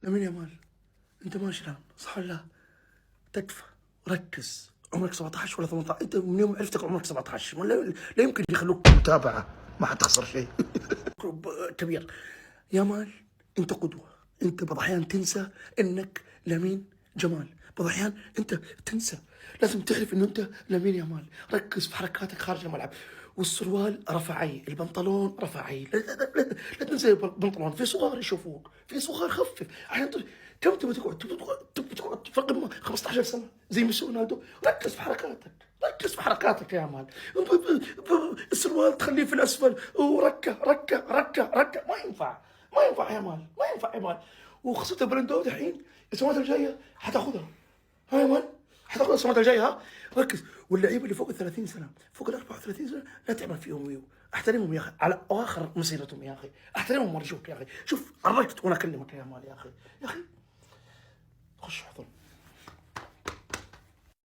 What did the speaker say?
لامين يامال، انت ماشي الان صح ولا لا؟ تكفى، ركز. عمرك 17 ولا 18؟ انت من يوم عرفتك عمرك 17 ولا لا يمكن يخلوك متابعه، ما حتخسر شيء. كبير. يامال، انت قدوه. انت بعض الاحيان تنسى انك لامين جمال، بعض الاحيان انت تنسى. لازم تعرف انه انت لامين يامال. ركز في حركاتك خارج الملعب. والسروال رفعي، البنطلون رفعي. لا تنسى البنطلون. في صغار يشوفوك، في صغار خفف. احيانا كم تبغى تقعد؟ تبغى تقعد في القمه 15 سنه زي ميسي رونالدو؟ ركز في حركاتك، ركز في حركاتك يا مان. السروال تخليه في الاسفل وركه ركه ركه ركه. ما ينفع، ما ينفع يا مان، ما ينفع يا مان. وخسرت البلندو دحين، السنوات الجايه حتاخذها. ها يا مان، حتاخذها السنوات الجايه. ها، ركز. واللعيبه اللي فوق ال 30 سنه، فوق ال 34 سنه، لا تعمل فيهم ويو. احترمهم يا اخي على اواخر مسيرتهم يا اخي، احترمهم وارجوك يا اخي. شوف، عرفت وانا اكلمك يا مان يا اخي، يا اخي خش احضر